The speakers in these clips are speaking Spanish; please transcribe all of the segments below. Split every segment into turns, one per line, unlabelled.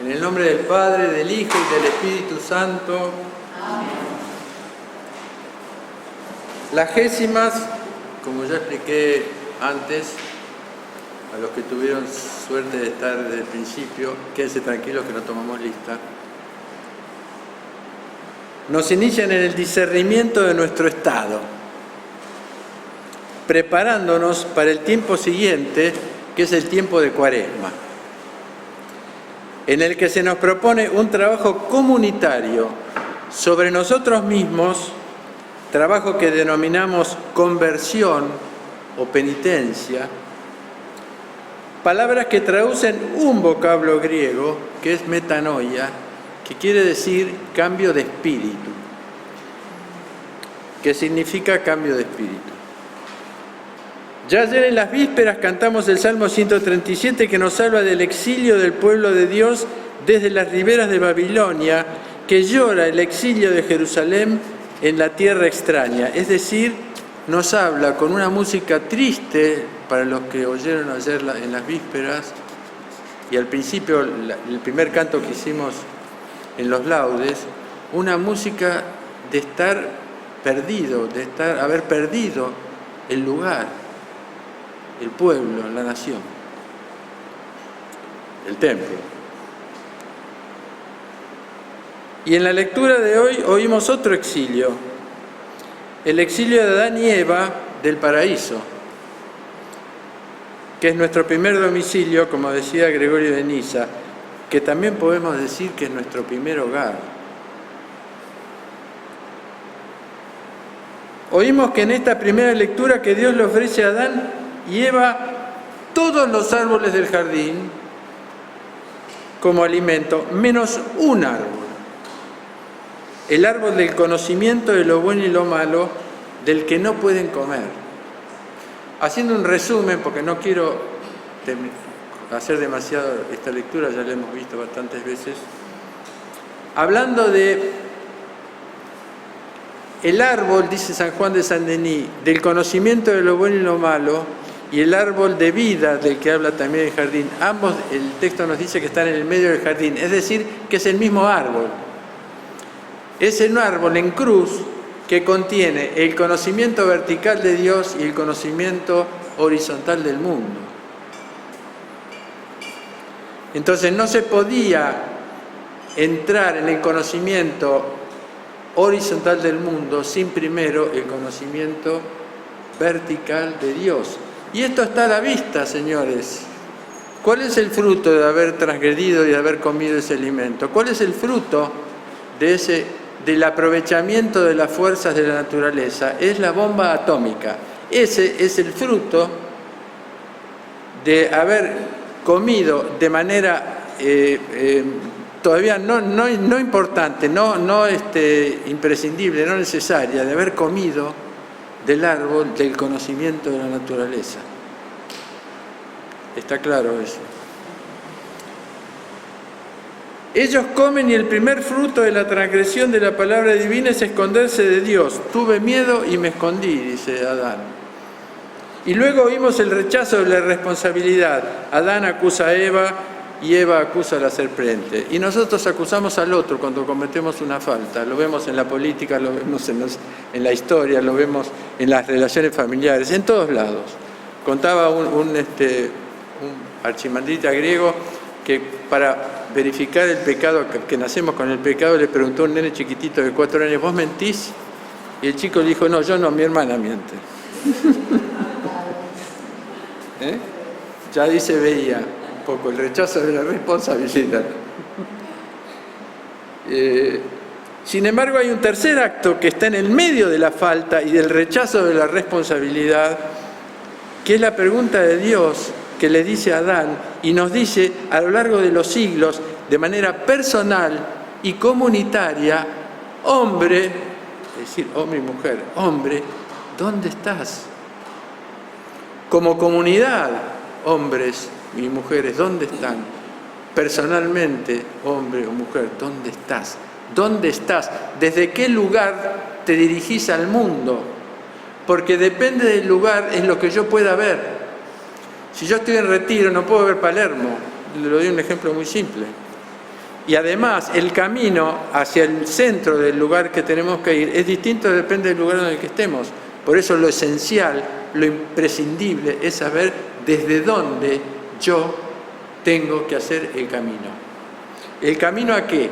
En el nombre del Padre, del Hijo y del Espíritu Santo.
Amén.
Las gésimas, como ya expliqué antes, a los que tuvieron suerte de estar desde el principio, quédense tranquilos que no tomamos lista, nos inician en el discernimiento de nuestro estado, preparándonos para el tiempo siguiente, que es el tiempo de Cuaresma, en el que se nos propone un trabajo comunitario sobre nosotros mismos, trabajo que denominamos conversión o penitencia, palabras que traducen un vocablo griego que es metanoia, que quiere decir cambio de espíritu, que significa cambio de espíritu. Ya ayer en las vísperas cantamos el Salmo 137 que nos habla del exilio del pueblo de Dios desde las riberas de Babilonia, que llora el exilio de Jerusalén en la tierra extraña. Es decir, nos habla con una música triste para los que oyeron ayer en las vísperas y al principio el primer canto que hicimos en los laudes, una música de estar perdido, haber perdido el lugar, el pueblo, la nación, el templo. Y en la lectura de hoy oímos otro exilio, el exilio de Adán y Eva del paraíso, que es nuestro primer domicilio, como decía Gregorio de Niza, que también podemos decir que es nuestro primer hogar. Oímos que en esta primera lectura que Dios le ofrece a Adán y Eva todos los árboles del jardín como alimento, menos un árbol, el árbol del conocimiento de lo bueno y lo malo, del que no pueden comer. Haciendo un resumen, porque no quiero hacer demasiado esta lectura, ya la hemos visto bastantes veces, hablando de el árbol, dice San Juan de Saint-Denis, del conocimiento de lo bueno y lo malo, y el árbol de vida del que habla también el jardín. Ambos, el texto nos dice que están en el medio del jardín, es decir, que es el mismo árbol. Es un árbol en cruz que contiene el conocimiento vertical de Dios y el conocimiento horizontal del mundo. Entonces no se podía entrar en el conocimiento horizontal del mundo sin primero el conocimiento vertical de Dios. Y esto está a la vista, señores. ¿Cuál es el fruto de haber transgredido y de haber comido ese alimento? ¿Cuál es el fruto del aprovechamiento de las fuerzas de la naturaleza? Es la bomba atómica. Ese es el fruto de haber comido de manera todavía no importante, imprescindible, no necesaria, de haber comido del árbol del conocimiento de la naturaleza. ¿Está claro eso? Ellos comen y el primer fruto de la transgresión de la palabra divina es esconderse de Dios. Tuve miedo y me escondí, dice Adán. Y luego oímos el rechazo de la responsabilidad. Adán acusa a Eva y Eva acusa a la serpiente. Y nosotros acusamos al otro cuando cometemos una falta. Lo vemos en la política, lo vemos en la historia, lo vemos en las relaciones familiares, en todos lados. Contaba un archimandrita griego que para verificar el pecado, que nacemos con el pecado, le preguntó a un nene chiquitito de 4 años, ¿vos mentís? Y el chico le dijo, no, yo no, mi hermana miente. Ya ahí se veía un poco el rechazo de la responsabilidad. Sin embargo, hay un tercer acto que está en el medio de la falta y del rechazo de la responsabilidad, que es la pregunta de Dios que le dice a Adán y nos dice a lo largo de los siglos, de manera personal y comunitaria, hombre, es decir, hombre y mujer, hombre, ¿dónde estás? Como comunidad, hombres y mujeres, ¿dónde están? Personalmente, hombre o mujer, ¿dónde estás? ¿Dónde estás? ¿Desde qué lugar te dirigís al mundo? Porque depende del lugar es lo que yo pueda ver. Si yo estoy en Retiro, no puedo ver Palermo. Le doy un ejemplo muy simple. Y además, el camino hacia el centro del lugar que tenemos que ir es distinto, depende del lugar en el que estemos. Por eso lo esencial, lo imprescindible es saber desde dónde yo tengo que hacer el camino. ¿El camino a qué?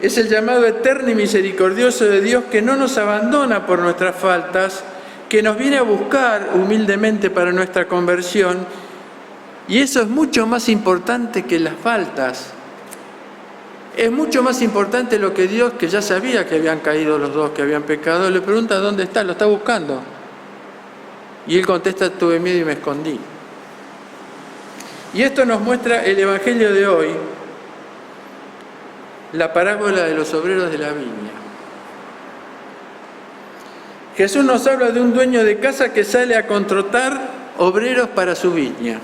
Es el llamado eterno y misericordioso de Dios que no nos abandona por nuestras faltas, que nos viene a buscar humildemente para nuestra conversión. Y eso es mucho más importante que las faltas. Es mucho más importante lo que Dios, que ya sabía que habían caído los dos, que habían pecado, le pregunta ¿dónde está? Lo está buscando. Y él contesta, tuve miedo y me escondí. Y esto nos muestra el Evangelio de hoy, la parábola de los obreros de la viña. Jesús nos habla de un dueño de casa que sale a contratar obreros para su viña.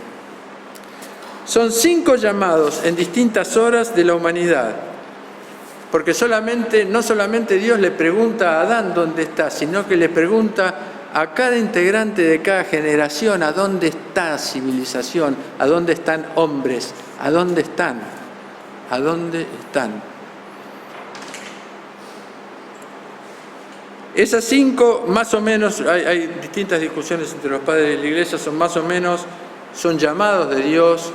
Son 5 llamados en distintas horas de la humanidad, porque no solamente Dios le pregunta a Adán dónde está, sino que le pregunta a cada integrante de cada generación a dónde está civilización, a dónde están hombres, a dónde están, a dónde están. Esas 5, más o menos, hay distintas discusiones entre los padres de la Iglesia, son llamados de Dios,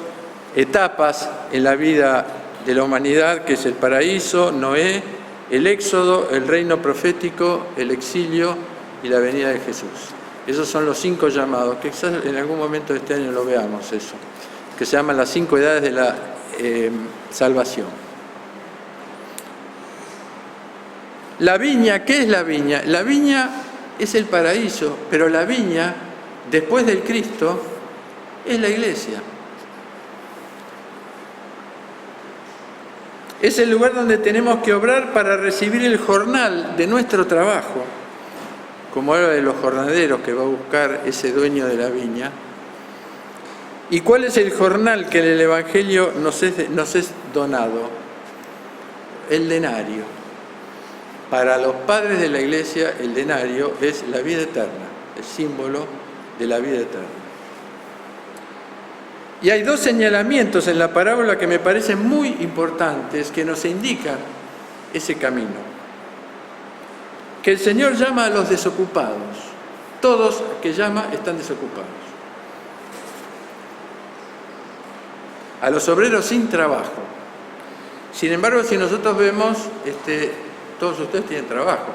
etapas en la vida de la humanidad, que es el paraíso, Noé, el éxodo, el reino profético, el exilio y la venida de Jesús. Esos son los 5 llamados, que quizás en algún momento de este año lo veamos eso, que se llaman las 5 edades de la salvación. La viña, ¿qué es la viña? La viña es el paraíso, pero la viña, después del Cristo, es la iglesia. Es el lugar donde tenemos que obrar para recibir el jornal de nuestro trabajo, como habla de los jornaleros que va a buscar ese dueño de la viña. ¿Y cuál es el jornal que en el Evangelio nos es donado? El denario. Para los padres de la iglesia, el denario es la vida eterna, el símbolo de la vida eterna. Y hay 2 señalamientos en la parábola que me parecen muy importantes, que nos indican ese camino. Que el Señor llama a los desocupados. Todos que llama están desocupados. A los obreros sin trabajo. Sin embargo, si nosotros vemos, todos ustedes tienen trabajo.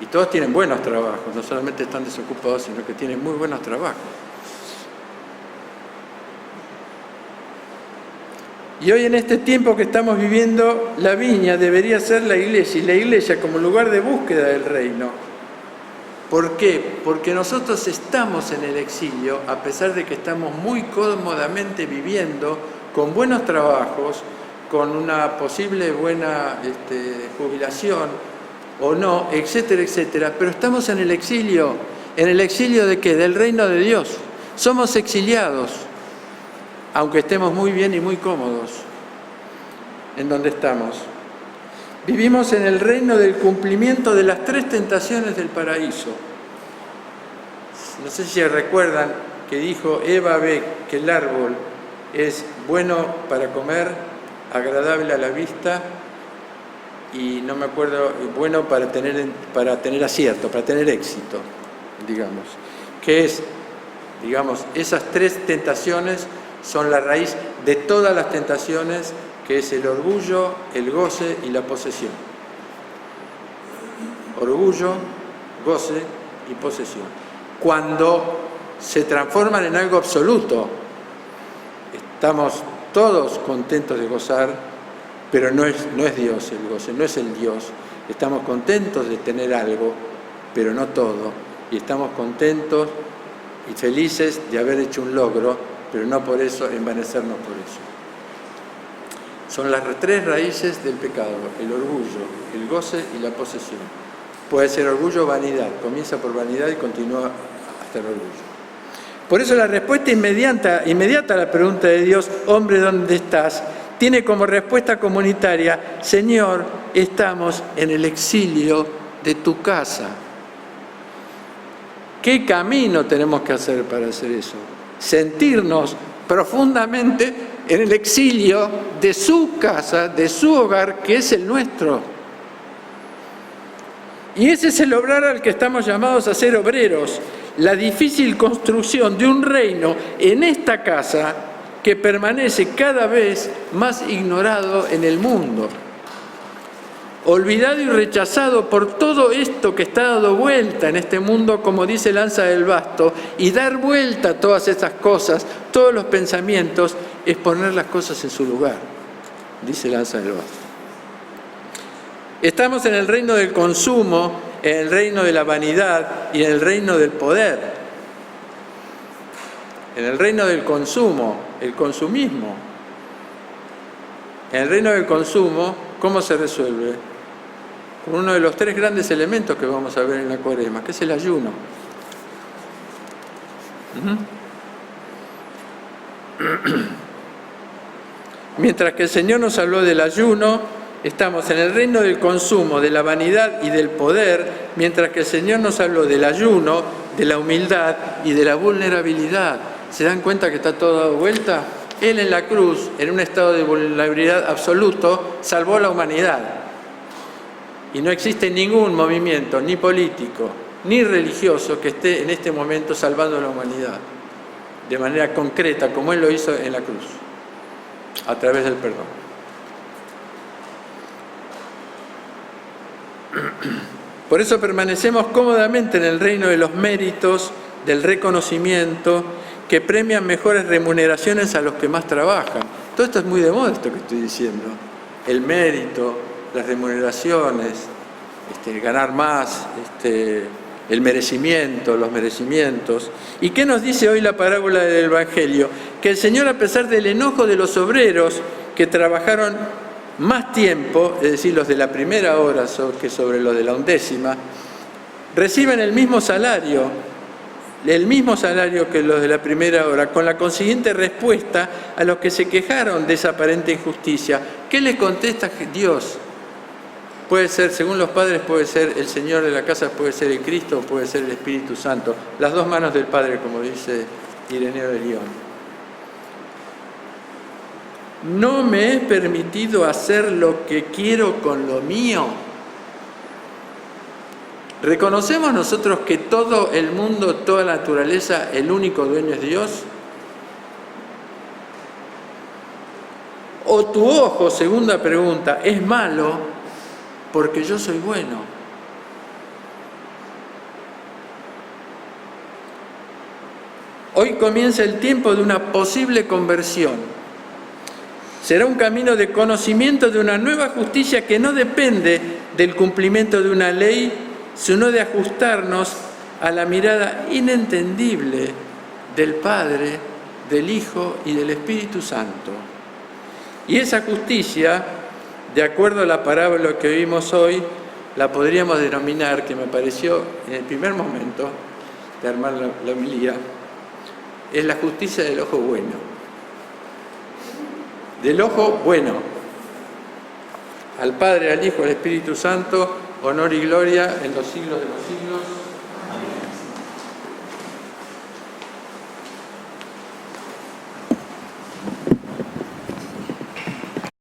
Y todos tienen buenos trabajos. No solamente están desocupados, sino que tienen muy buenos trabajos. Y hoy en este tiempo que estamos viviendo, la viña debería ser la iglesia, y la iglesia como lugar de búsqueda del reino. ¿Por qué? Porque nosotros estamos en el exilio, a pesar de que estamos muy cómodamente viviendo, con buenos trabajos, con una posible buena jubilación, o no, etcétera, etcétera. Pero estamos en el exilio. ¿En el exilio de qué? Del reino de Dios. Somos exiliados. Aunque estemos muy bien y muy cómodos en donde estamos. Vivimos en el reino del cumplimiento de las 3 tentaciones del paraíso. No sé si recuerdan que dijo Eva ve que el árbol es bueno para comer, agradable a la vista y no me acuerdo, bueno para tener acierto, para tener éxito, digamos. Que es, digamos, esas 3 tentaciones son la raíz de todas las tentaciones, que es el orgullo, el goce y la posesión. Orgullo, goce y posesión. Cuando se transforman en algo absoluto, estamos todos contentos de gozar, pero no es Dios el goce, no es el Dios. Estamos contentos de tener algo, pero no todo. Y estamos contentos y felices de haber hecho un logro, pero no por eso envanecernos por eso. Son las 3 raíces del pecado: el orgullo, el goce y la posesión. Puede ser orgullo o vanidad, comienza por vanidad y continúa hasta el orgullo. Por eso la respuesta inmediata a la pregunta de Dios, hombre, ¿dónde estás?, tiene como respuesta comunitaria: Señor, estamos en el exilio de tu casa. ¿Qué camino tenemos que hacer para hacer eso? Sentirnos profundamente en el exilio de su casa, de su hogar, que es el nuestro. Y ese es el obrar al que estamos llamados a ser obreros, la difícil construcción de un reino en esta casa que permanece cada vez más ignorado en el mundo, olvidado y rechazado por todo esto que está dando vuelta en este mundo, como dice Lanza del Basto, y dar vuelta a todas estas cosas, todos los pensamientos, es poner las cosas en su lugar, dice Lanza del Basto. Estamos en el reino del consumo, en el reino de la vanidad y en el reino del poder. En el reino del consumo, el consumismo. En el reino del consumo, ¿cómo se resuelve? Con uno de los 3 grandes elementos que vamos a ver en la Cuaresma, que es el ayuno. Mientras que el Señor nos habló del ayuno, estamos en el reino del consumo, de la vanidad y del poder, mientras que el Señor nos habló del ayuno, de la humildad y de la vulnerabilidad. ¿Se dan cuenta que está todo dado vuelta? Él en la cruz, en un estado de vulnerabilidad absoluto, salvó a la humanidad. Y no existe ningún movimiento, ni político, ni religioso, que esté en este momento salvando a la humanidad de manera concreta, como Él lo hizo en la cruz, a través del perdón. Por eso permanecemos cómodamente en el reino de los méritos, del reconocimiento, que premian mejores remuneraciones a los que más trabajan. Todo esto es muy de moda, esto que estoy diciendo. El mérito, las remuneraciones, ganar más, el merecimiento, los merecimientos. ¿Y qué nos dice hoy la parábola del Evangelio? Que el Señor, a pesar del enojo de los obreros que trabajaron más tiempo, es decir, los de la primera hora que sobre los de la 11ª, reciben el mismo salario que los de la primera hora, con la consiguiente respuesta a los que se quejaron de esa aparente injusticia. ¿Qué les contesta Dios? Puede ser, según los padres, puede ser el Señor de la casa, puede ser el Cristo, puede ser el Espíritu Santo. Las 2 manos del Padre, como dice Ireneo de León. ¿No me es permitido hacer lo que quiero con lo mío? ¿Reconocemos nosotros que todo el mundo, toda la naturaleza, el único dueño es Dios? ¿O tu ojo, segunda pregunta, es malo porque yo soy bueno? Hoy comienza el tiempo de una posible conversión. Será un camino de conocimiento de una nueva justicia que no depende del cumplimiento de una ley, sino de ajustarnos a la mirada inentendible del Padre, del Hijo y del Espíritu Santo. Y esa justicia, de acuerdo a la parábola que vimos hoy, la podríamos denominar, que me pareció en el primer momento de armar la homilía, es la justicia del ojo bueno. Del ojo bueno. Al Padre, al Hijo, al Espíritu Santo, honor y gloria en los siglos de los siglos.